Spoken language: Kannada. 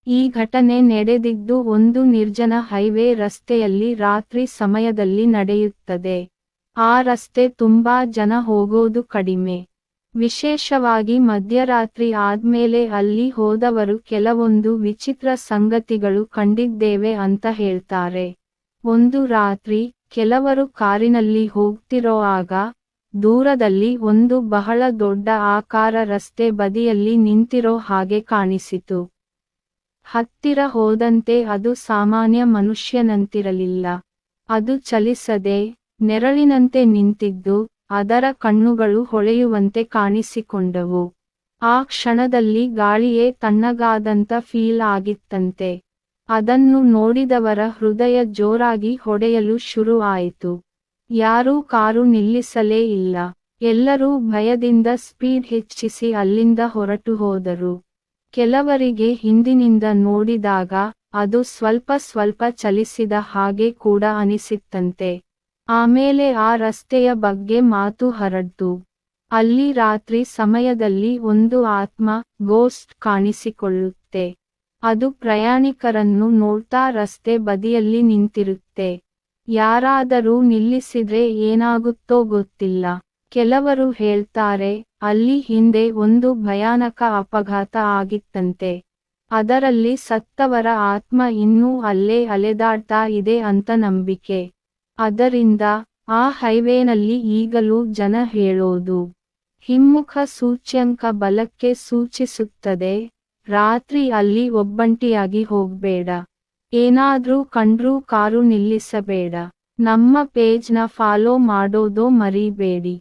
ಈ ಘಟನೆ ನಡೆದಿದ್ದು ಒಂದು ನಿರ್ಜನ ಹೈವೇ ರಸ್ತೆಯಲ್ಲಿ ರಾತ್ರಿ ಸಮಯದಲ್ಲಿ ನಡೆಯುತ್ತದೆ. ಆ ರಸ್ತೆ ತುಂಬಾ ಜನ ಹೋಗೋದು ಕಡಿಮೆ. ವಿಶೇಷವಾಗಿ ಮಧ್ಯರಾತ್ರಿ ಆದ್ಮೇಲೆ ಅಲ್ಲಿ ಹೋದವರು ಕೆಲವೊಂದು ವಿಚಿತ್ರ ಸಂಗತಿಗಳು ಕಂಡಿದ್ದೇವೆ ಅಂತ ಹೇಳ್ತಾರೆ. ಒಂದು ರಾತ್ರಿ ಕೆಲವರು ಕಾರಿನಲ್ಲಿ ಹೋಗ್ತಿರೋವಾಗ ದೂರದಲ್ಲಿ ಒಂದು ಬಹಳ ದೊಡ್ಡ ಆಕಾರ ರಸ್ತೆ ಬದಿಯಲ್ಲಿ ನಿಂತಿರೋ ಹಾಗೆ ಕಾಣಿಸಿತು. ಹತ್ತಿರ ಹೋದಂತೆ ಅದು ಸಾಮಾನ್ಯ ಮನುಷ್ಯನಂತಿರಲಿಲ್ಲ. ಅದು ಚಲಿಸದೆ ನೆರಳಿನಂತೆ ನಿಂತಿದ್ದು ಅದರ ಕಣ್ಣುಗಳು ಹೊಳೆಯುವಂತೆ ಕಾಣಿಸಿಕೊಂಡವು. ಆ ಕ್ಷಣದಲ್ಲಿ ಗಾಳಿಯೇ ತಣ್ಣಗಾದಂತ ಫೀಲ್ ಆಗಿತ್ತಂತೆ. ಅದನ್ನು ನೋಡಿದವರ ಹೃದಯ ಜೋರಾಗಿ ಹೊಡೆಯಲು ಶುರು ಆಯಿತು. ಯಾರೂ ಕಾರು ನಿಲ್ಲಿಸಲೇ ಇಲ್ಲ. ಎಲ್ಲರೂ ಭಯದಿಂದ ಸ್ಪೀಡ್ ಹೆಚ್ಚಿಸಿ ಅಲ್ಲಿಂದ ಹೊರಟು ಹೋದರು. ಕೆಲವರಿಗೆ ಹಿಂದಿನಿಂದ ನೋಡಿದಾಗ ಅದು ಸ್ವಲ್ಪ ಸ್ವಲ್ಪ ಚಲಿಸಿದ ಹಾಗೆ ಕೂಡ ಅನಿಸಿತ್ತಂತೆ. ಆಮೇಲೆ ಆ ರಸ್ತೆಯ ಬಗ್ಗೆ ಮಾತು ಹರಡ್ತು. ಅಲ್ಲಿ ರಾತ್ರಿ ಸಮಯದಲ್ಲಿ ಒಂದು ಆತ್ಮ ಗೋಸ್ಟ್ ಕಾಣಿಸಿಕೊಳ್ಳುತ್ತೆ. ಅದು ಪ್ರಯಾಣಿಕರನ್ನು ನೋಡ್ತಾ ರಸ್ತೆ ಬದಿಯಲ್ಲಿ ನಿಂತಿರುತ್ತೆ. ಯಾರಾದರೂ ನಿಲ್ಲಿಸಿದ್ರೆ ಏನಾಗುತ್ತೋ ಗೊತ್ತಿಲ್ಲ. ಕೆಲವರು ಹೇಳ್ತಾರೆ ಅಲ್ಲಿ ಹಿಂದೆ ಒಂದು ಭಯಾನಕ ಅಪಘಾತ ಆಗಿತ್ತಂತೆ. ಅದರಲ್ಲಿ ಸತ್ತವರ ಆತ್ಮ ಇನ್ನೂ ಅಲ್ಲೇ ಅಲೆದಾಡ್ತಾ ಇದೆ ಅಂತ ನಂಬಿಕೆ. ಅದರಿಂದ ಆ ಹೈವೇನಲ್ಲಿ ಈಗಲೂ ಜನ ಹೇಳೋದು ಹಿಮ್ಮುಖ ಸೂಚ್ಯಂಕ ಬಲಕ್ಕೆ ಸೂಚಿಸುತ್ತದೆ. ರಾತ್ರಿ ಅಲ್ಲಿ ಒಬ್ಬಂಟಿಯಾಗಿ ಹೋಗ್ಬೇಡ. ಏನಾದ್ರೂ ಕಂಡ್ರೂ ಕಾರು ನಿಲ್ಲಿಸಬೇಡ. ನಮ್ಮ ಪೇಜ್ನ ಫಾಲೋ ಮಾಡೋದು ಮರೀಬೇಡಿ.